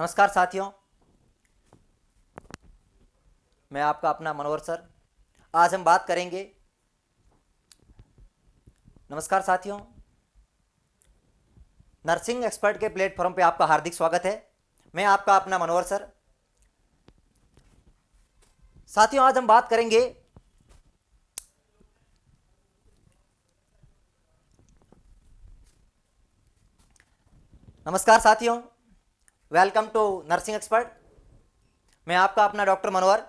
नमस्कार साथियों, मैं आपका अपना मनोहर सर। आज हम बात करेंगे। नमस्कार साथियों, नर्सिंग एक्सपर्ट के प्लेटफॉर्म पे आपका हार्दिक स्वागत है। मैं आपका अपना मनोहर सर। साथियों, आज हम बात करेंगे नमस्कार साथियों, वेलकम टू नर्सिंग एक्सपर्ट। मैं आपका अपना डॉक्टर मनोहर।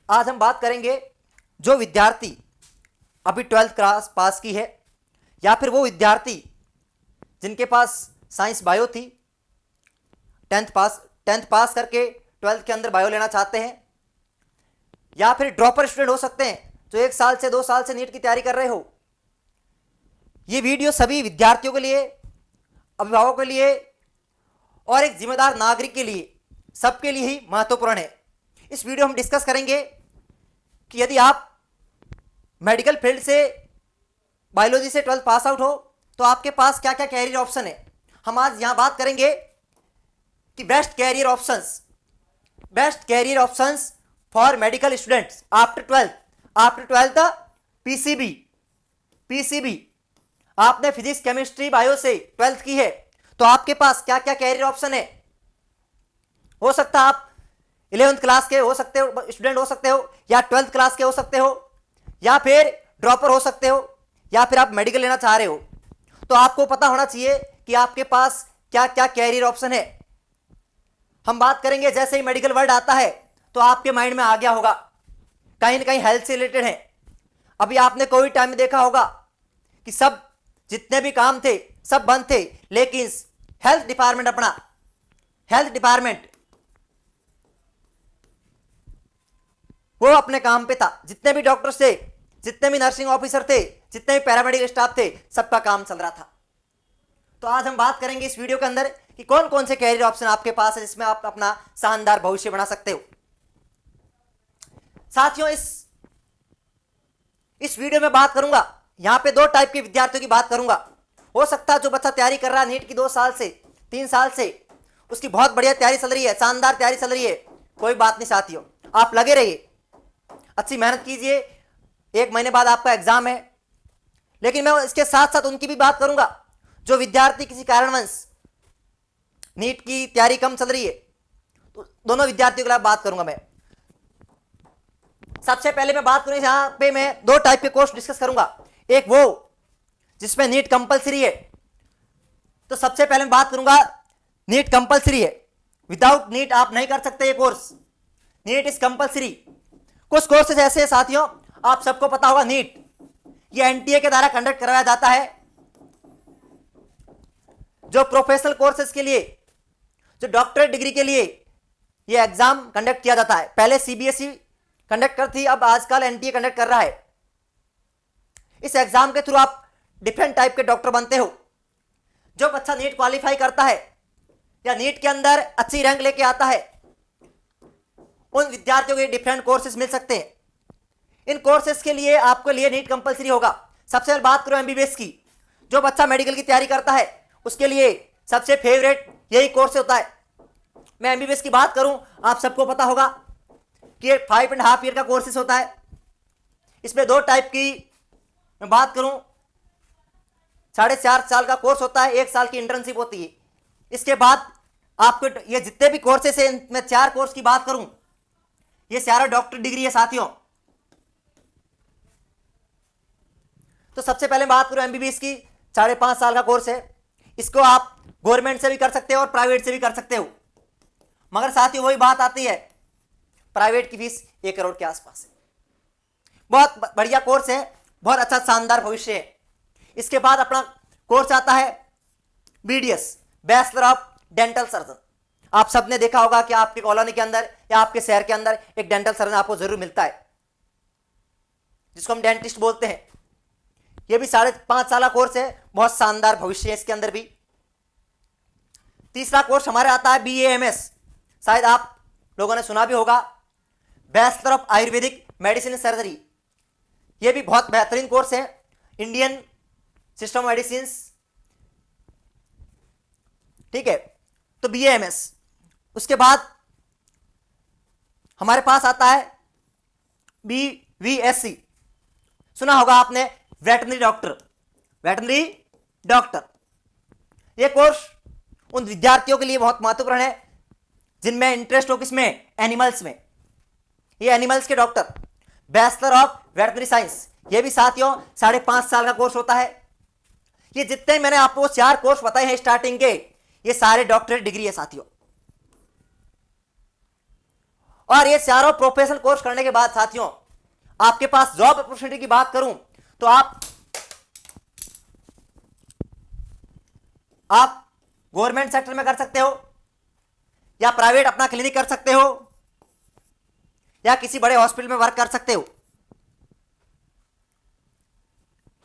आज हम बात करेंगे जो विद्यार्थी अभी 12th क्लास पास की है या फिर वो विद्यार्थी जिनके पास साइंस बायो थी, 10th पास करके 12th के अंदर बायो लेना चाहते हैं, या फिर ड्रॉपर स्टूडेंट हो सकते हैं जो 1 साल से 2 साल से नीट की तैयारी कर रहे हो। ये वीडियो सभी विद्यार्थियों के लिए, अभिभावकों के लिए और एक जिम्मेदार नागरिक के लिए, सबके लिए ही महत्वपूर्ण है। इस वीडियो में हम डिस्कस करेंगे कि यदि आप मेडिकल फील्ड से, बायोलॉजी से 12th पास आउट हो तो आपके पास क्या क्या कैरियर ऑप्शन है। हम आज यहां बात करेंगे कि best career options for medical students after 12th PCB. आपने फिजिक्स, केमिस्ट्री, बायो से 12th की है तो आपके पास क्या क्या कैरियर ऑप्शन है। हो सकता है आप 11th क्लास के हो सकते हो, स्टूडेंट हो सकते हो, या 12th क्लास के हो सकते हो, या फिर ड्रॉपर हो सकते हो, या फिर आप मेडिकल लेना चाह रहे हो। तो आपको पता होना चाहिए कि आपके पास क्या क्या कैरियर ऑप्शन है। हम बात करेंगे, जैसे ही मेडिकल वर्ड आता है तो आपके माइंड में आ गया होगा कहीं ना कहीं हेल्थ से रिलेटेड है। अभी आपने कोविड टाइम में देखा होगा कि सब जितने भी काम थे सब बंद थे, लेकिन हेल्थ डिपार्टमेंट वो अपने काम पे था। जितने भी डॉक्टर्स थे, जितने भी नर्सिंग ऑफिसर थे, जितने भी पैरामेडिकल स्टाफ थे, सबका काम चल रहा था। तो आज हम बात करेंगे इस वीडियो के अंदर कि कौन कौन से कैरियर ऑप्शन आपके पास है जिसमें आप अपना शानदार भविष्य बना सकते हो। साथियों, इस वीडियो में बात करूंगा, यहां पे 2 टाइप के विद्यार्थियों की बात करूंगा। हो सकता है जो बच्चा तैयारी कर रहा है नीट की 2 साल से 3 साल से, उसकी बहुत बढ़िया तैयारी चल रही है, शानदार तैयारी चल रही है। कोई बात नहीं साथियों, आप लगे रहिए, अच्छी मेहनत कीजिए। 1 महीने बाद आपका एग्जाम है। लेकिन मैं इसके साथ साथ उनकी भी बात करूंगा जो विद्यार्थी किसी कारणवश नीट की तैयारी कम चल रही है, तो दोनों विद्यार्थियों के लिए बात करूंगा मैं। सबसे पहले मैं बात करूंगा, यहां पे मैं 2 टाइप के कोर्स डिस्कस करूंगा। एक वो जिसमें नीट कंपलसरी है, तो सबसे पहले मैं बात करूंगा नीट कंपलसरी है, विदाउट नीट आप नहीं कर सकते ये कोर्स। NEET is compulsory. कुछ कोर्सेज ऐसे हैं साथियों, आप सबको पता होगा, नीट ये एनटीए के द्वारा कंडक्ट करवाया जाता है। जो प्रोफेशनल कोर्सेज के लिए, जो डॉक्टरेट डिग्री के लिए ये एग्जाम कंडक्ट किया जाता है। पहले सीबीएसई कंडक्ट करती, अब आजकल एनटीए कंडक्ट कर रहा है। इस एग्जाम के थ्रू आप डिफरेंट टाइप के डॉक्टर बनते हो। जो बच्चा नीट क्वालिफाई करता है या नीट के अंदर अच्छी रैंक लेके आता है, उन विद्यार्थियों के डिफरेंट कोर्सेज मिल सकते हैं। इन कोर्सेज के लिए आपके लिए नीट कंपलसरी होगा। सबसे पहले बात करो एमबीबीएस की। जो बच्चा मेडिकल की तैयारी करता है उसके लिए सबसे फेवरेट यही कोर्स होता है। मैं एमबीबीएस की बात करूं, आप सबको पता होगा कि 5.5 ईयर का कोर्सेज होता है। इसमें 2 टाइप की मैं बात करूं, 4.5 साल का कोर्स होता है, 1 साल की इंटर्नशिप होती है। इसके बाद आपको ये जितने भी कोर्सेज हैं, मैं 4 कोर्स की बात करूं, ये सारा डॉक्टर डिग्री है साथियों। तो सबसे पहले बात करूं एमबीबीएस की, 5.5 साल का कोर्स है। इसको आप गवर्नमेंट से भी कर सकते हो और प्राइवेट से भी कर सकते हो। मगर साथियों वही बात आती है, प्राइवेट की फीस 1 करोड़ के आसपास है। बहुत बढ़िया कोर्स है, बहुत अच्छा शानदार भविष्य है। इसके बाद अपना कोर्स आता है BDS, bachelor of dental surgeon. आप सबने देखा होगा कि आपके कॉलोनी के अंदर या आपके शहर के अंदर एक डेंटल सर्जन आपको जरूर मिलता है, जिसको हम डेंटिस्ट बोलते हैं। यह भी 5.5 साल का कोर्स है, बहुत शानदार भविष्य है इसके अंदर भी। तीसरा कोर्स हमारे आता है बीएएमएस, शायद आप लोगों ने सुना भी होगा, bachelor of Ayurvedic medicine surgery. यह भी बहुत बेहतरीन कोर्स है। इंडियन सिस्टम ऑफ मेडिसिन ठीक है, तो BAMS। उसके बाद हमारे पास आता है BVSC, सुना होगा आपने, वेटरनरी डॉक्टर। वेटरनरी डॉक्टर ये कोर्स उन विद्यार्थियों के लिए बहुत महत्वपूर्ण है जिनमें इंटरेस्ट हो किसमें, एनिमल्स में। ये एनिमल्स के doctor. Bachelor of veterinary science, ये भी साथियों 5.5 साल का कोर्स होता है। ये जितने मैंने आपको 4 कोर्स बताए हैं स्टार्टिंग के, ये सारे डॉक्टरेट डिग्री है साथियों। और ये चारों प्रोफेशनल कोर्स करने के बाद साथियों आपके पास जॉब अपॉर्चुनिटी की बात करूं तो आप गवर्नमेंट सेक्टर में कर सकते हो, या प्राइवेट अपना क्लिनिक कर सकते हो, या किसी बड़े हॉस्पिटल में वर्क कर सकते हो।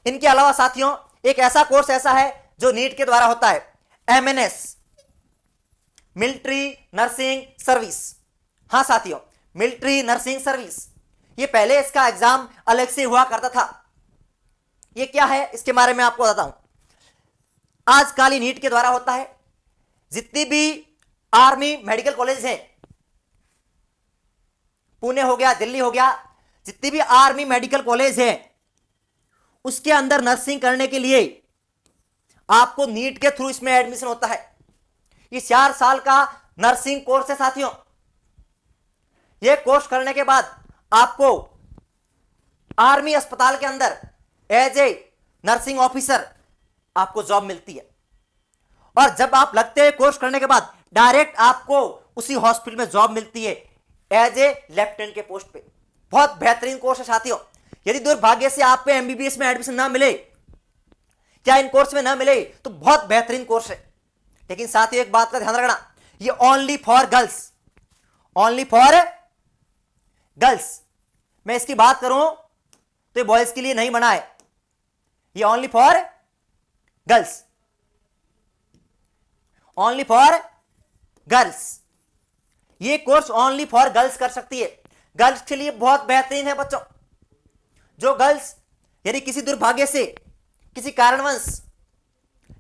इनके अलावा साथियों एक ऐसा कोर्स ऐसा है जो नीट के द्वारा होता है, MNS, मिलिट्री नर्सिंग सर्विस। हां साथियों, मिलिट्री नर्सिंग सर्विस, ये पहले इसका एग्जाम अलग से हुआ करता था। ये क्या है इसके बारे में आपको बताता हूं। आजकल नीट के द्वारा होता है। जितनी भी आर्मी मेडिकल कॉलेज हैं, पुणे हो गया, दिल्ली हो गया, जितनी भी आर्मी मेडिकल कॉलेज हैं, उसके अंदर नर्सिंग करने के लिए आपको नीट के थ्रू इसमें एडमिशन होता है। ये 4 साल का नर्सिंग कोर्स है साथियों। यह कोर्स करने के बाद आपको आर्मी अस्पताल के अंदर एज ए नर्सिंग ऑफिसर आपको जॉब मिलती है। और जब आप लगते हैं कोर्स करने के बाद डायरेक्ट आपको उसी हॉस्पिटल में जॉब मिलती है एज ए लेफ्टिनेंट के पोस्ट पे। बहुत बेहतरीन कोर्स है साथियों। यदि दुर्भाग्य से आप पे MBBS में एडमिशन ना मिले, क्या इन कोर्स में ना मिले, तो बहुत बेहतरीन कोर्स है। लेकिन साथियों एक बात का ध्यान रखना, ये only for girls, only for girls. मैं इसकी बात करूं तो ये बॉयज के लिए नहीं बना है, ये only for girls, only for girls. ये कोर्स ओनली फॉर गर्ल्स कर सकती है। गर्ल्स के लिए बहुत बेहतरीन है बच्चों। जो गर्ल्स यदि किसी दुर्भाग्य से, किसी कारणवश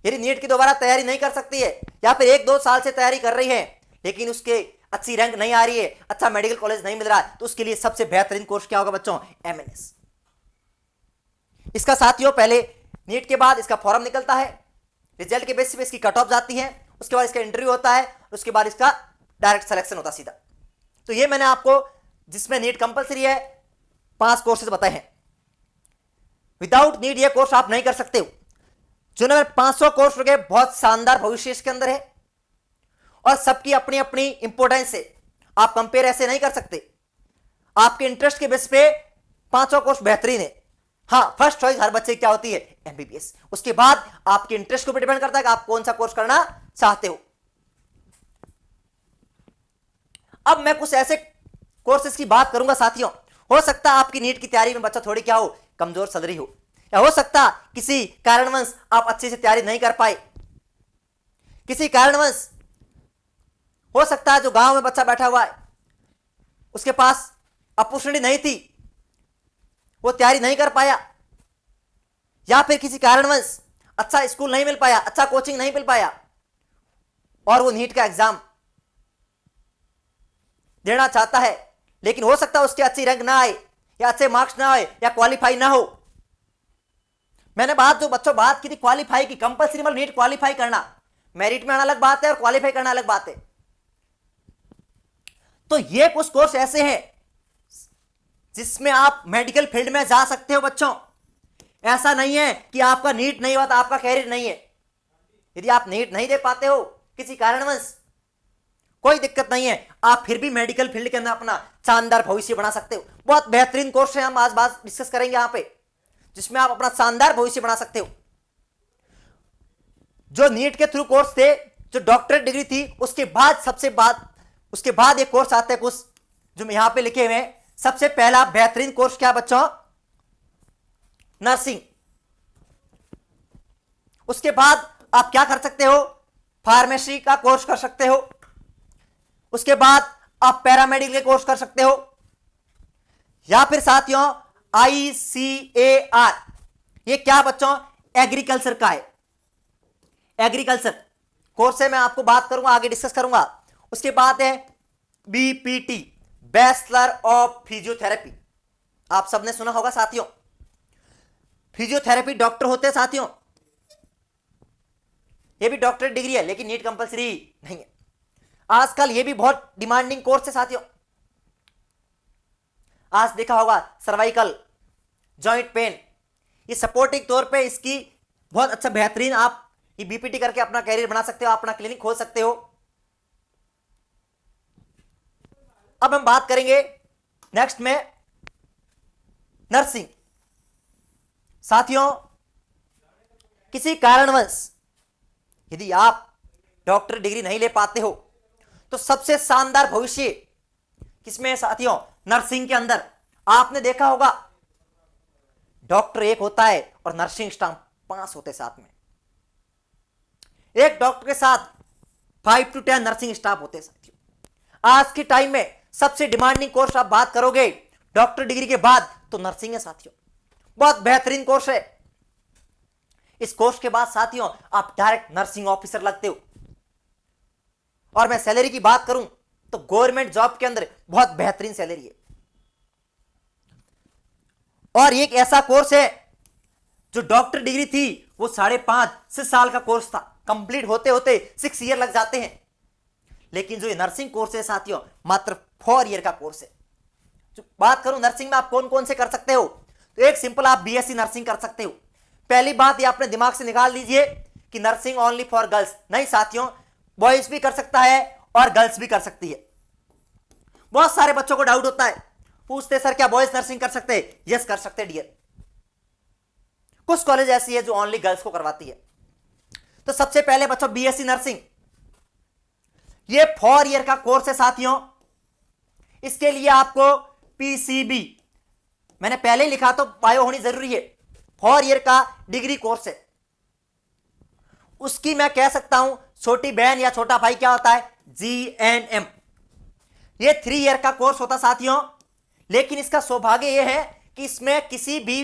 यदि नीट की दोबारा तैयारी नहीं कर सकती है, या फिर 1-2 साल से तैयारी कर रही है लेकिन उसके अच्छी रैंक नहीं आ रही है, अच्छा मेडिकल कॉलेज नहीं मिल रहा है, तो उसके लिए सबसे बेहतरीन कोर्स क्या होगा बच्चों, MNS। इसका साथियों पहले नीट के बाद इसका फॉर्म निकलता है, रिजल्ट के बेसिस पे इसकी कट ऑफ जाती है, उसके बाद इसका इंटरव्यू होता है, उसके बाद इसका डायरेक्ट सिलेक्शन होता सीधा। तो ये मैंने आपको, जिसमें नीट कंपलसरी है, 5 कोर्सेज बताए हैं। विदाउट नीट ये कोर्स आप नहीं कर सकते हो। जिन्होंने 500 कोर्स हो गए, बहुत शानदार भविष्य इसके अंदर है और सबकी अपनी अपनी इंपोर्टेंस है। आप कंपेयर ऐसे नहीं कर सकते। आपके इंटरेस्ट के बेस पे 500 कोर्स बेहतरीन है। हाँ, फर्स्ट चॉइस हर बच्चे की क्या होती है, MBBS। उसके बाद आपके इंटरेस्ट को भी डिपेंड करता है कि आप कौन सा कोर्स करना चाहते हो। अब मैं कुछ ऐसे कोर्सेज की बात करूंगा साथियों। हो सकता है आपकी नीट की तैयारी में बच्चा थोड़ी क्या हो, कमजोर चल रही हो, या हो सकता किसी कारणवश आप अच्छे से तैयारी नहीं कर पाए, किसी कारणवश हो सकता है जो गांव में बच्चा बैठा हुआ है उसके पास अपॉर्चुनिटी नहीं थी, वो तैयारी नहीं कर पाया, या फिर किसी कारणवश अच्छा स्कूल नहीं मिल पाया, अच्छा कोचिंग नहीं मिल पाया, और वो नीट का एग्जाम देना चाहता है, लेकिन हो सकता है उसके अच्छी रैंक ना आए, या अच्छे मार्क्स ना आए, या क्वालिफाई ना हो। मैंने जो बच्चों बात की थी क्वालिफाई की, कंपलसरी मतलब नीट क्वालिफाई करना, मेरिट में आना अलग बात है और क्वालिफाई करना अलग बात है। तो ये कुछ कोर्स ऐसे हैं जिसमें आप मेडिकल फील्ड में जा सकते हो बच्चों। ऐसा नहीं है कि आपका नीट नहीं हुआ तो आपका कैरियर नहीं है। यदि आप नीट नहीं दे पाते हो किसी कारणवश, कोई दिक्कत नहीं है, आप फिर भी मेडिकल फील्ड के अंदर अपना शानदार भविष्य बना सकते हो। बहुत बेहतरीन कोर्स है, हम आज बात डिस्कस करेंगे यहां पे, जिसमें आप अपना शानदार भविष्य बना सकते हो। जो नीट के थ्रू कोर्स थे, जो डॉक्टरेट डिग्री थी, उसके बाद एक कोर्स आते हैं कुछ जो यहां पे लिखे हुए हैं। सबसे पहला बेहतरीन कोर्स क्या बच्चों, नर्सिंग। उसके बाद आप क्या कर सकते हो, फार्मेसी का कोर्स कर सकते हो। उसके बाद आप पैरामेडिकल के कोर्स कर सकते हो, या फिर साथियों ICAR, ये क्या बच्चों, एग्रीकल्चर का है, एग्रीकल्चर कोर्स से मैं आपको बात करूंगा, आगे डिस्कस करूंगा। उसके बाद है बीपीटी, बैचलर ऑफ फिजियोथेरेपी। आप सबने सुना होगा साथियों, फिजियोथेरेपी डॉक्टर होते हैं साथियों, ये भी डॉक्टरेट डिग्री है, लेकिन नीट कंपलसरी नहीं है। आजकल ये भी बहुत डिमांडिंग कोर्स है साथियों। आज देखा होगा सर्वाइकल, जॉइंट पेन, ये सपोर्टिंग तौर पे इसकी बहुत अच्छा बेहतरीन आप ये बीपीटी करके अपना कैरियर बना सकते हो, अपना क्लिनिक खोल सकते हो। अब हम बात करेंगे नेक्स्ट में नर्सिंग। साथियों, किसी कारणवश यदि आप डॉक्टर डिग्री नहीं ले पाते हो तो सबसे शानदार भविष्य किसमें है साथियों? नर्सिंग के अंदर। आपने देखा होगा डॉक्टर एक होता है और नर्सिंग स्टाफ 5 होते साथ में। एक डॉक्टर के साथ 5 to 10 नर्सिंग स्टाफ होते साथियों। आज के टाइम में सबसे डिमांडिंग कोर्स आप बात करोगे डॉक्टर डिग्री के बाद तो नर्सिंग है साथियों, बहुत बेहतरीन कोर्स है। इस कोर्स के बाद साथियों आप डायरेक्ट नर्सिंग ऑफिसर लगते हो। और मैं सैलरी की बात करूं तो गवर्नमेंट जॉब के अंदर बहुत बेहतरीन सैलरी है। और एक ऐसा कोर्स है जो डॉक्टर डिग्री थी वो 5.5 साल का कोर्स था, कंप्लीट होते होते 6 ईयर लग जाते हैं। लेकिन जो ये नर्सिंग कोर्स है साथियों मात्र 4 ईयर का कोर्स है। जो बात करूं नर्सिंग में आप कौन कौन से कर सकते हो, तो एक सिंपल आप बीएससी नर्सिंग कर सकते हो। पहली बात ये अपने दिमाग से निकाल लीजिए कि नर्सिंग ओनली फॉर गर्ल्स, नहीं साथियों, बॉयज भी कर सकता है और गर्ल्स भी कर सकती है। बहुत सारे बच्चों को डाउट होता है, पूछते सर क्या बॉयज नर्सिंग कर सकते हैं? यस कर सकते डियर। कुछ कॉलेज ऐसी है जो ओनली गर्ल्स को करवाती है। तो सबसे पहले बच्चों बीएससी नर्सिंग, ये 4 ईयर का कोर्स है साथियों। इसके लिए आपको पीसीबी, मैंने पहले ही लिखा तो बायो होनी जरूरी है, 4 ईयर का डिग्री कोर्स है। उसकी मैं कह सकता हूं छोटी बहन या छोटा भाई क्या होता है? जीएनएम। ये 3 ईयर का कोर्स होता साथियों। लेकिन इसका सौभाग्य यह है कि इसमें किसी भी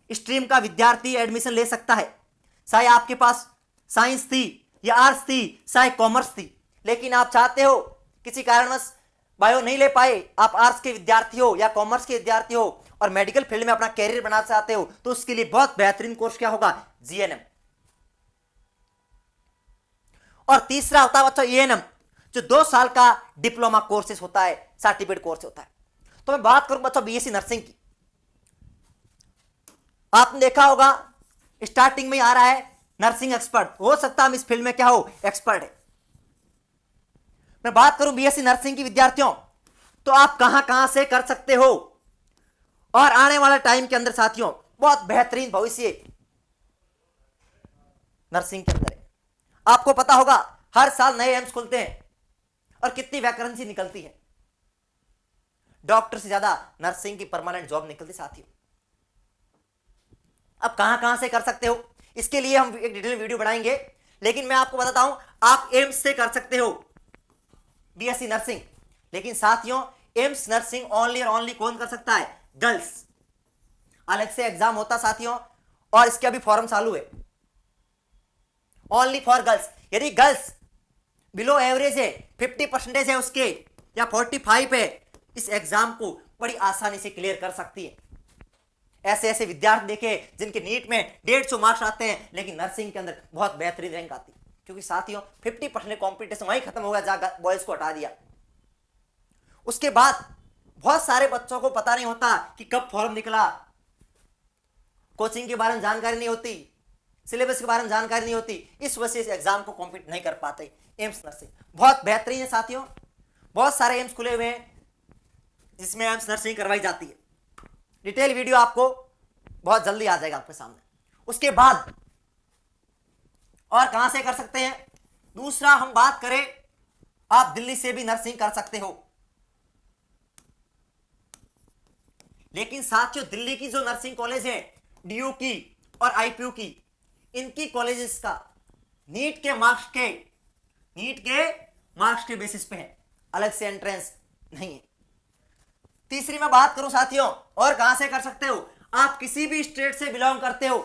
स्ट्रीम का विद्यार्थी एडमिशन ले सकता है, चाहे आपके पास साइंस थी या आर्ट्स थी, चाहे कॉमर्स थी। लेकिन आप चाहते हो किसी कारणवश बायो नहीं ले पाए, आप आर्ट्स के विद्यार्थी हो या कॉमर्स के विद्यार्थी हो और मेडिकल फील्ड में अपना कैरियर बनाना चाहते हो, तो उसके लिए बहुत बेहतरीन कोर्स क्या होगा? जीएनएम। और तीसरा होता है बच्चों एएनएम, जो 2 साल का डिप्लोमा कोर्सेस होता है, सर्टिफिकेट कोर्स होता है। तो मैं बात करूं बच्चों बीएससी नर्सिंग की। आपने देखा होगा स्टार्टिंग में आ रहा है नर्सिंग एक्सपर्ट, हो सकता है हम इस फील्ड में क्या हो? एक्सपर्ट है। मैं बात करूं बीएससी नर्सिंग की विद्यार्थियों, तो आप कहां कहां से कर सकते हो और आने वाले टाइम के अंदर साथियों बहुत बेहतरीन भविष्य नर्सिंग के अंदर है। आपको पता होगा हर साल नए एम्स खुलते हैं और कितनी वैकेंसी निकलती है। डॉक्टर से ज्यादा नर्सिंग की परमानेंट जॉब निकलती साथियों। अब कहां कहां से कर सकते हो, इसके लिए हम एक डिटेल वीडियो बनाएंगे। लेकिन मैं आपको बताता हूं आप एम्स से कर सकते हो बीएससी नर्सिंग। लेकिन साथियों एम्स नर्सिंग ओनली और ओनली कौन कर सकता है? गर्ल्स। अलग से एग्जाम होता साथियों और इसके अभी फॉर्म चालू है, ओनली फॉर गर्ल्स। यदि गर्ल्स बिलो एवरेज है, 50% है उसके या 45 है, इस एग्जाम को बड़ी आसानी से क्लियर कर सकती है। ऐसे ऐसे विद्यार्थी देखे जिनके नीट में 150 मार्क्स आते हैं, लेकिन नर्सिंग के अंदर बहुत बेहतरीन रैंक आती है, क्योंकि साथियों 50% कॉम्पिटिशन वहीं खत्म हो गया जहां बॉयज को हटा दिया। उसके बाद बहुत सारे बच्चों को पता नहीं होता कि कब फॉर्म निकला, कोचिंग के बारे में जानकारी नहीं होती, सिलेबस के बारे में जानकारी नहीं होती, इस वजह से इस एग्जाम को कॉम्पीट नहीं कर पाते। एम्स नर्सिंग बहुत बेहतरीन है साथियों, बहुत सारे एम्स खुले हुए हैं जिसमें एम्स नर्सिंग करवाई जाती है। डिटेल वीडियो आपको बहुत जल्दी आ जाएगा आपके सामने। उसके बाद और कहां से कर सकते हैं? दूसरा हम बात करें, आप दिल्ली से भी नर्सिंग कर सकते हो। लेकिन साथियों दिल्ली की जो नर्सिंग कॉलेज है, डीयू की और आईपीयू की, इनकी कॉलेजेस का नीट के मार्क्स के बेसिस पे है, अलग से एंट्रेंस नहीं है। तीसरी मैं बात करूं साथियों और कहां से कर सकते हो, आप किसी भी स्टेट से बिलोंग करते हो,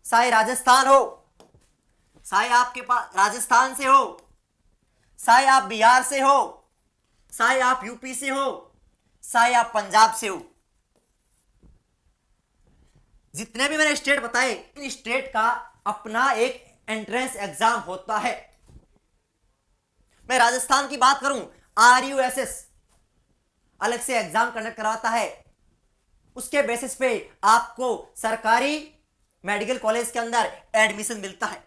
चाहे राजस्थान हो, चाहे आपके पास राजस्थान से हो, चाहे आप बिहार से हो, चाहे आप यूपी से हो, चाहे आप पंजाब से हो, जितने भी मैंने स्टेट बताए, इन स्टेट का अपना एक एंट्रेंस एग्जाम होता है। मैं राजस्थान की बात करूं, RUSS अलग से एग्जाम कंडक्ट करवाता है। उसके बेसिस पे आपको सरकारी मेडिकल कॉलेज के अंदर एडमिशन मिलता है।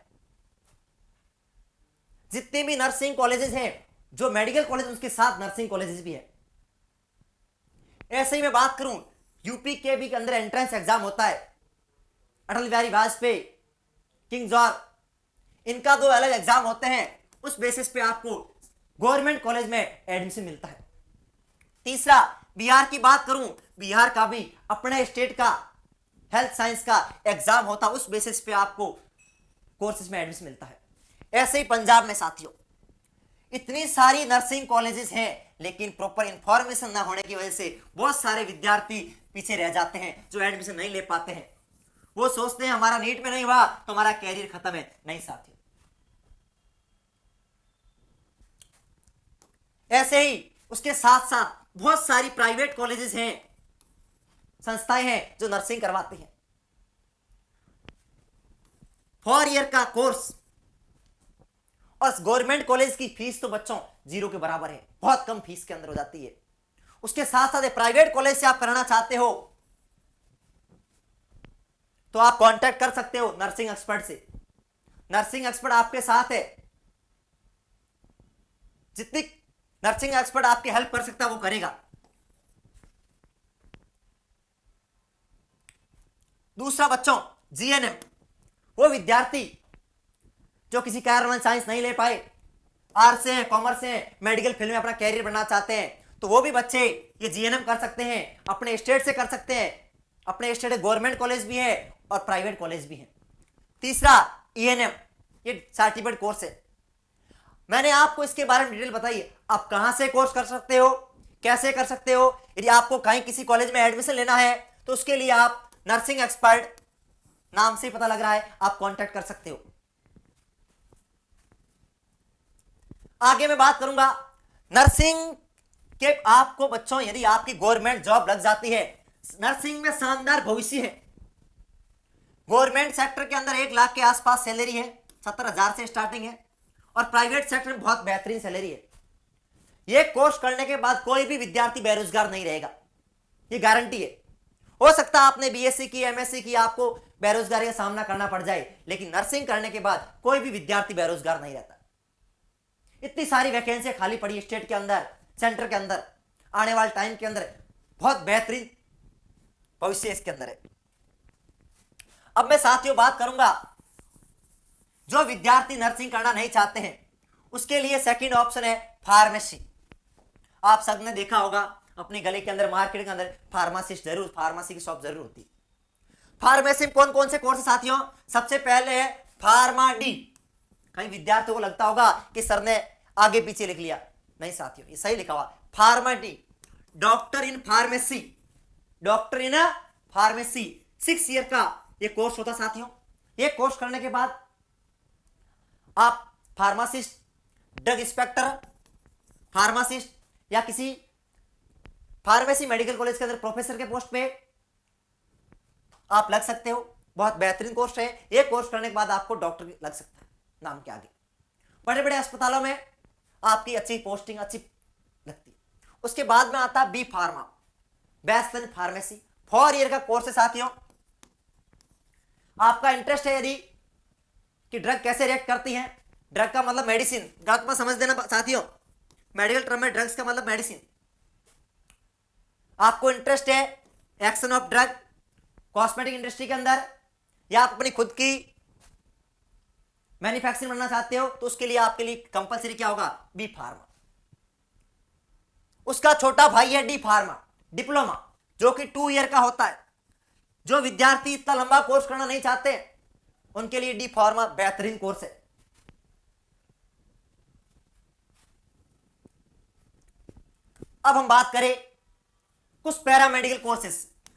जितने भी नर्सिंग कॉलेजेस हैं, जो मेडिकल कॉलेज, उसके साथ नर्सिंग कॉलेजेस भी है। ऐसे ही मैं बात करूं, यूपी के भी के अंदर एंट्रेंस एग्जाम होता है। अटल बिहारी वाजपेयी, किंग जॉर्ज, इनका दो अलग एग्जाम होते हैं। उस बेसिस पे आपको गवर्नमेंट कॉलेज में एडमिशन मिलता है। तीसरा, बिहार की बात करूं, बिहार का भी अपने स्टेट का हेल्थ साइंस का एग्जाम होता है। उस बेसिस पे आपको कोर्सेज में एडमिशन मिलता है। ऐसे ही पंजाब में साथियों, इतनी सारी नर्सिंग कॉलेजेस हैं, लेकिन प्रॉपर इंफॉर्मेशन ना होने की वजह से बहुत सारे विद्यार्थी पीछे रह जाते हैं, जो एडमिशन नहीं ले पाते हैं। वो सोचते हैं हमारा नीट में नहीं हुआ तो हमारा कैरियर खत्म है। नहीं साथियों, ऐसे ही उसके साथ साथ बहुत सारी प्राइवेट कॉलेजेस हैं, संस्थाएं हैं, जो नर्सिंग करवाती हैं। 4 ईयर का कोर्स, और गवर्नमेंट कॉलेज की फीस तो बच्चों 0 के बराबर है, बहुत कम फीस के अंदर हो जाती है। उसके साथ साथ प्राइवेट कॉलेज से आप कराना चाहते हो तो आप कांटेक्ट कर सकते हो नर्सिंग एक्सपर्ट से। नर्सिंग एक्सपर्ट आपके साथ है, जितनी नर्सिंग एक्सपर्ट आपकी हेल्प कर सकता है वो करेगा। दूसरा बच्चों, GNM, वो विद्यार्थी जो किसी कारण साइंस नहीं ले पाए, आर्ट्स से हैं, कॉमर्स से हैं, मेडिकल फील्ड में अपना कैरियर बनाना चाहते हैं, तो वो भी बच्चे ये GNM कर सकते हैं। अपने स्टेट से कर सकते हैं। अपने स्टेट गवर्नमेंट कॉलेज भी है और प्राइवेट कॉलेज भी है। तीसरा, ENM, ये सर्टिफिकेट कोर्स है। मैंने आपको इसके बारे में डिटेल बताई। आप कहां से कोर्स कर सकते हो, कैसे कर सकते हो। यदि आपको कहीं किसी कॉलेज में एडमिशन लेना है तो उसके लिए आप नर्सिंग एक्सपर्ट, नाम से पता लग रहा है, आप कांटेक्ट कर सकते हो। आगे मैं बात करूंगा नर्सिंग के। आपको बच्चों, यदि आपकी गवर्नमेंट जॉब लग जाती है, नर्सिंग में शानदार भविष्य है। गवर्नमेंट सेक्टर के अंदर 1 लाख के आसपास सैलरी है, 70,000 से स्टार्टिंग है, और प्राइवेट सेक्टर में बहुत बेहतरीन सैलरी है। यह कोर्स करने के बाद कोई भी विद्यार्थी बेरोजगार नहीं रहेगा, यह गारंटी है। हो सकता है आपने BSc की, MSc की, आपको बेरोजगारी का सामना करना पड़ जाए, लेकिन नर्सिंग करने के बाद कोई भी विद्यार्थी बेरोजगार नहीं रहता। इतनी सारी वैकेंसी खाली पड़ी स्टेट के अंदर, सेंटर के अंदर। आने वाले टाइम के अंदर बहुत बेहतरीन भविष्य इसके अंदर है। अब मैं साथियों बात करूंगा, जो विद्यार्थी नर्सिंग करना नहीं चाहते हैं उसके लिए सेकंड ऑप्शन है फार्मेसी। आप सबने देखा होगा अपनी गली के अंदर, मार्केट के अंदर फार्मासिस्ट जरूर, फार्मेसी की शॉप जरूर होती है। फार्मेसी में कौन कौन से कोर्स है साथियों? सबसे पहले है फार्मा डी। कई विद्यार्थियों को लगता होगा कि सर ने आगे पीछे लिख लिया। नहीं साथियों, ये सही लिखा हुआ, pharma D, doctor in pharmacy. Doctor in pharmacy 6 year का ये कोर्स होता साथियों। ये कोर्स करने के बाद आप फार्मासिस्ट, ड्रग इंस्पेक्टर, फार्मासिस्ट या किसी फार्मेसी मेडिकल कॉलेज के अंदर प्रोफेसर के पोस्ट पे आप लग सकते हो। बहुत बेहतरीन कोर्स है। ये कोर्स करने के बाद आपको डॉक्टर लग सकता है नाम के आगे। बड़े बड़े अस्पतालों में आपकी अच्छी पोस्टिंग अच्छी लगती है। उसके बाद में आता है B pharma, bachelor in pharmacy, 4 year का कोर्स है साथियों। आपका इंटरेस्ट है यदि कि ड्रग कैसे रिएक्ट करती है, ड्रग का मतलब मेडिसिन, ड्रग में समझ देना साथियों, मेडिकल टर्म में ड्रग्स का मतलब मेडिसिन। आपको इंटरेस्ट है action of drug cosmetic industry के अंदर, या आप अपनी खुद की मैन्युफैक्चरिंग बनना चाहते हो, तो उसके लिए आपके लिए कंपलसरी क्या होगा? B pharma. उसका छोटा भाई है डी फार्मा, डिप्लोमा, जो कि 2 ईयर का होता है। जो विद्यार्थी इतना लंबा कोर्स करना नहीं चाहते उनके लिए डी फार्मा बेहतरीन कोर्स है। अब हम बात करें कुछ पैरामेडिकल कोर्सेस।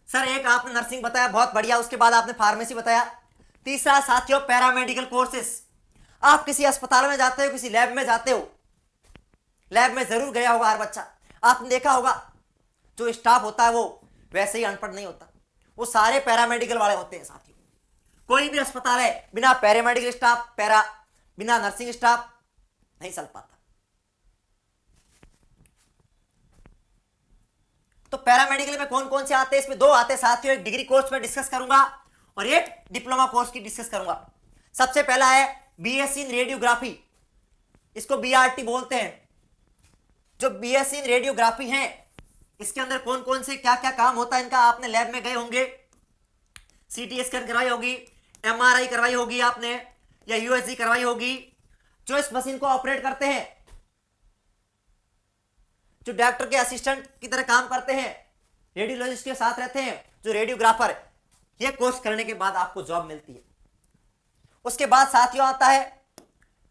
सर एक आपने नर्सिंग बताया, बहुत बढ़िया, उसके बाद आपने फार्मेसी बताया। तीसरा साथियों पैरामेडिकल कोर्सेस। आप किसी अस्पताल में जाते हो, किसी लैब में जाते हो, लैब में जरूर गया होगा हर बच्चा, आपने देखा होगा जो स्टाफ होता है वो वैसे ही अनपढ़ नहीं होता, वो सारे पैरामेडिकल वाले होते हैं साथियों। कोई भी अस्पताल है बिना पैरामेडिकल स्टाफ, बिना नर्सिंग स्टाफ नहीं चल पाता। तो पैरामेडिकल में कौन कौन से आते हैं, इसमें दो आते हैं साथियों, एक डिग्री कोर्स में डिस्कस करूंगा और एक डिप्लोमा कोर्स की डिस्कस करूंगा। सबसे पहला है बीएससी इन रेडियोग्राफी, इसको बीआरटी बोलते हैं। जो बीएससी इन रेडियोग्राफी है इसके अंदर कौन कौन से क्या क्या काम होता है इनका, आपने लैब में गए होंगे, सीटी स्कैन करवाई होगी, एमआरआई करवाई होगी आपने, या यूएसजी करवाई होगी। जो इस मशीन को ऑपरेट करते हैं, जो डॉक्टर के असिस्टेंट की तरह काम करते हैं, रेडियोलॉजिस्ट के साथ रहते हैं, जो रेडियोग्राफर, ये कोर्स करने के बाद आपको जॉब मिलती है। उसके बाद साथियों आता है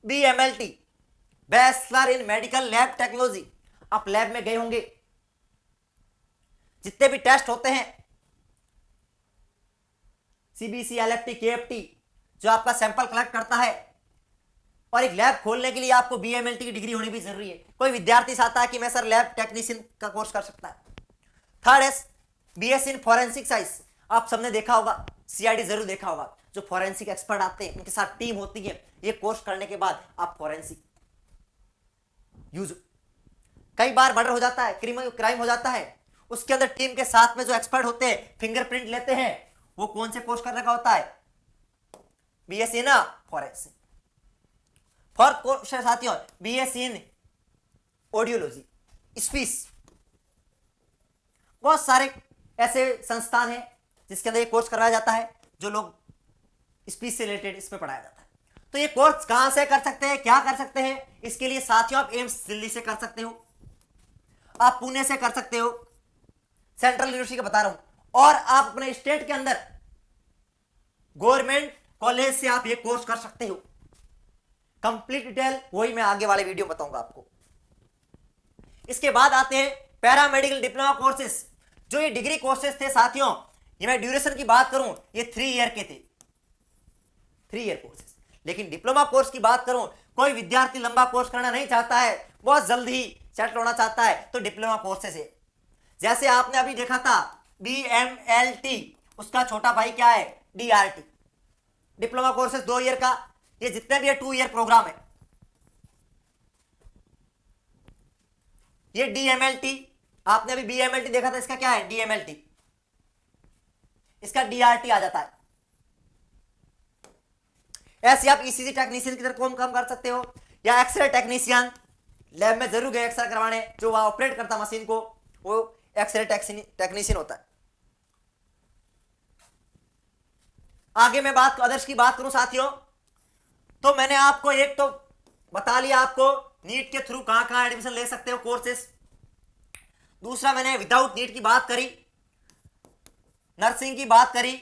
BMLT, bachelor in medical lab technology. आप लैब में गए होंगे, जितने भी टेस्ट होते हैं, सीबीसी, एलएफटी, केएफटी, जो आपका सैंपल कलेक्ट करता है, और एक लैब खोलने के लिए आपको बीएमएलटी की डिग्री होनी भी जरूरी है। कोई विद्यार्थी चाहता है कि मैं सर लैब टेक्नीशियन का कोर्स कर सकता है। थर्ड है बीएससी इन फॉरेंसिक साइंस, आप सबने देखा होगा, सीआईडी जरूर देखा होगा, जो फॉरेंसिक एक्सपर्ट आते हैं उनके साथ टीम होती है। ये कोर्स करने के बाद आप फॉरेंसिक यूज, कई बार मर्डर हो जाता है, क्राइम हो जाता है, उसके अंदर टीम के साथ में जो एक्सपर्ट होते हैं, फिंगरप्रिंट लेते हैं, वो कौन से कोर्स करने का होता है, बीएससी ना फॉरेंसिक। फोर्थ कोर्स है साथियों बीएससी इन ऑडियोलॉजी, स्पीच। बहुत सारे ऐसे संस्थान हैं जिसके अंदर ये कोर्स करवाया जाता है, जो लोग स्पीच से रिलेटेड इसमें पढ़ाया जाता है। तो ये कोर्स कहां से कर सकते हैं, क्या कर सकते हैं, इसके लिए साथियों आप एम्स दिल्ली से कर सकते हो, आप पुणे से कर सकते हो, सेंट्रल यूनिवर्सिटी का बता रहा हूं, और आप अपने स्टेट के अंदर गवर्नमेंट कॉलेज से आप ये कोर्स कर सकते हो। कंप्लीट डिटेल वही मैं आगे वाले वीडियो बताऊंगा आपको। इसके बाद आते हैं पैरामेडिकल डिप्लोमा कोर्सेस। जो ये डिग्री कोर्सेस थे साथियों, ये मैं ड्यूरेशन की बात करूं, ये 3 ईयर के थे, 3 ईयर कोर्सेस। लेकिन डिप्लोमा कोर्स की बात करूं, कोई विद्यार्थी लंबा कोर्स करना नहीं चाहता है, बहुत जल्द ही सेटल होना चाहता है, तो डिप्लोमा कोर्सेस है। जैसे आपने अभी देखा था बीएमएलटी, उसका छोटा भाई क्या है, डीआरटी। डिप्लोमा कोर्सेस 2 ईयर का, ये जितने भी है 2 ईयर प्रोग्राम है। ये डीएमएलटी, आपने अभी बीएमएलटी देखा था, इसका क्या है, डीएमएलटी, इसका डीआरटी आ जाता है। ऐसे आप ईसीजी टेक्नीशियन की तरह कौन काम कर सकते हो, या एक्सरे टेक्नीशियन, लैब में जरूर गए एक्सरे करवाने, जो वहां ऑपरेट करता मशीन को, वो एक्सरे टेक्नीशियन होता है। आगे मैं बात अदर्स की बात करूं साथियों, तो मैंने आपको एक तो बता लिया, आपको नीट के थ्रू कहां कहां एडमिशन ले सकते हो कोर्सेस। दूसरा मैंने विदाउट नीट की बात करी, नर्सिंग की बात करी,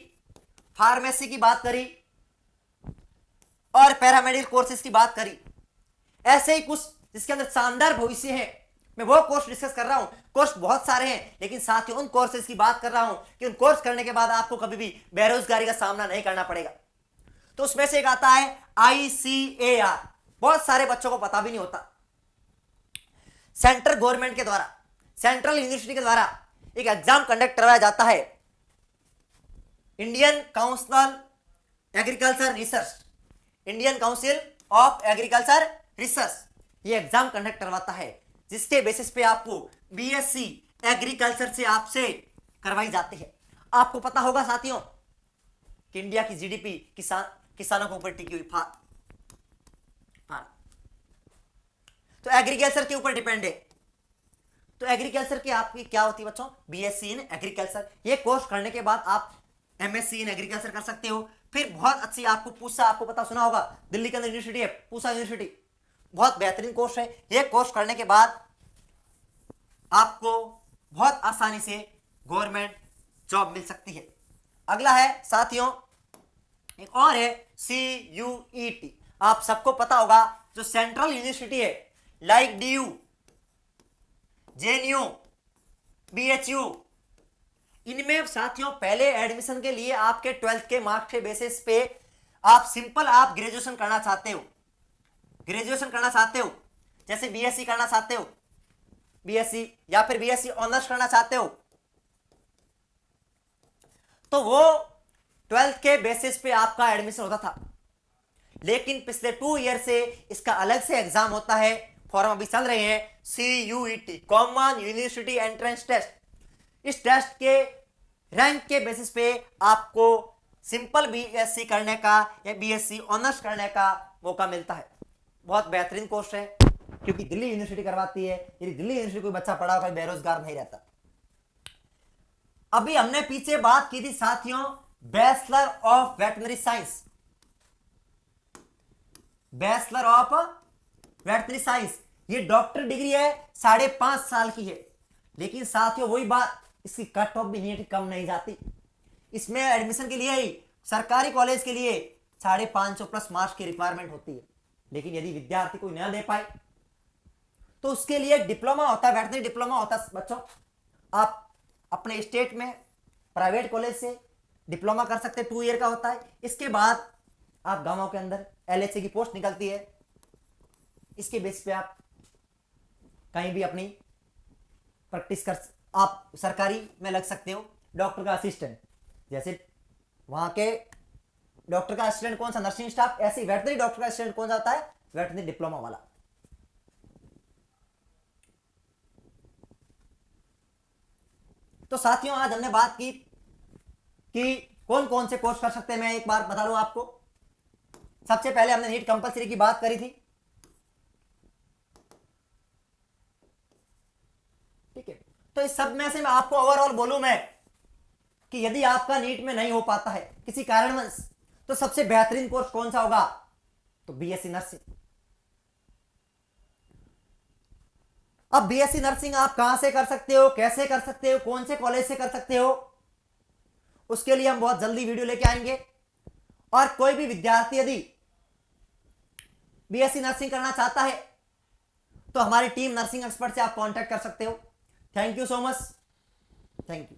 फार्मेसी की बात करी, और पैरामेडिकल कोर्सेज की बात करी। ऐसे ही कुछ जिसके अंदर शानदार भविष्य है, मैं वो कोर्स डिस्कस कर रहा हूं। कोर्स बहुत सारे हैं, लेकिन साथ ही उन कोर्सेज की बात कर रहा हूं कि उन कोर्स करने के बाद आपको कभी भी बेरोजगारी का सामना नहीं करना पड़ेगा। तो उसमें से एक आता है ICAR, बहुत सारे बच्चों को पता भी नहीं होता। सेंट्रल गवर्नमेंट के द्वारा, सेंट्रल यूनिवर्सिटी के द्वारा एक एग्जाम कंडक्ट करवाया जाता है, Indian council agriculture research, Indian council of agriculture research ये एग्जाम कंडक्ट करवाता है, जिसके बेसिस पे आपको बीएससी एग्रीकल्चर से आपसे करवाई जाती है। आपको पता होगा साथियों कि इंडिया की जीडीपी किसानों के ऊपर टिकी हुई तो एग्रीकल्चर के ऊपर डिपेंड है। तो एग्रीकल्चर की आपकी क्या होती है बच्चों, बीएससी इन एग्रीकल्चर। ये कोर्स करने के बाद आप एमएससी इन एग्रीकल्चर कर सकते हो। फिर बहुत अच्छी आपको पूसा, आपको पता सुना होगा, दिल्ली के अंदर यूनिवर्सिटी है पूसा यूनिवर्सिटी, बहुत बेहतरीन कोर्स है। ये कोर्स करने के बाद आपको बहुत आसानी से गवर्नमेंट जॉब मिल सकती है। अगला है साथियों, एक और है CUET। आप सबको पता होगा जो सेंट्रल यूनिवर्सिटी है, लाइक DU, JNU, BHU, इनमें साथियों पहले एडमिशन के लिए आपके 12th के मार्क्स के बेसिस पे आप सिंपल आप ग्रेजुएशन करना चाहते हो ग्रेजुएशन करना चाहते हो, जैसे बीएससी करना चाहते हो, बीएससी या फिर बीएससी ऑनर्स करना चाहते हो, तो वो 12th के बेसिस पे आपका एडमिशन होता था। लेकिन पिछले 2 ईयर से इसका अलग से एग्जाम होता है, फॉर्म अभी चल रहे हैं, CUET, common university entrance test. इस टेस्ट के रैंक के बेसिस पे आपको सिंपल बीएससी करने का या बीएससी ऑनर्स करने का मौका मिलता है। बहुत बेहतरीन कोर्स है, क्योंकि दिल्ली यूनिवर्सिटी करवाती है। यदि दिल्ली यूनिवर्सिटी कोई बच्चा पढ़ा कोई बेरोजगार नहीं रहता। अभी हमने पीछे बात की थी साथियों, bachelor of veterinary science, bachelor of veterinary science, ये डॉक्टर डिग्री है, 5.5 साल की है। लेकिन साथियों वही बात, इसकी कट ऑफ भी नीट कम नहीं जाती। इसमें एडमिशन के लिए ही सरकारी कॉलेज के लिए 550 प्लस मार्क्स की रिक्वायरमेंट होती है। लेकिन यदि विद्यार्थी कोई न दे पाए तो उसके लिए डिप्लोमा होता है, वेटनरी डिप्लोमा होता है बच्चों। आप अपने स्टेट में प्राइवेट कॉलेज से डिप्लोमा कर सकते हैं, 2 ईयर का होता है। इसके बाद आप गांवों के अंदर LHA की पोस्ट निकलती है, इसके बेस पे आप कहीं भी अपनी प्रैक्टिस कर, आप सरकारी में लग सकते हो। डॉक्टर का असिस्टेंट, जैसे वहां के डॉक्टर का असिस्टेंट कौन सा, नर्सिंग स्टाफ, ऐसे ही वेटनरी डॉक्टर का असिस्टेंट कौन सा होता है, वेटनरी डिप्लोमा वाला। तो साथियों आज हमने बात की कि कौन कौन से कोर्स कर सकते हैं। मैं एक बार बता दूं आपको, सबसे पहले हमने नीट कंपलसरी की बात करी थी, ठीक है। तो इस सब में से मैं आपको ओवरऑल बोलूं मैं कि यदि आपका नीट में नहीं हो पाता है किसी कारणवश, तो सबसे बेहतरीन कोर्स कौन सा होगा, तो बीएससी नर्सिंग। अब बीएससी नर्सिंग आप कहां से कर सकते हो, कैसे कर सकते हो, कौन से कॉलेज से कर सकते हो, उसके लिए हम बहुत जल्दी वीडियो लेके आएंगे। और कोई भी विद्यार्थी यदि बीएससी नर्सिंग करना चाहता है तो हमारी टीम नर्सिंग एक्सपर्ट से आप कांटेक्ट कर सकते हो। Thank you so much, thank you.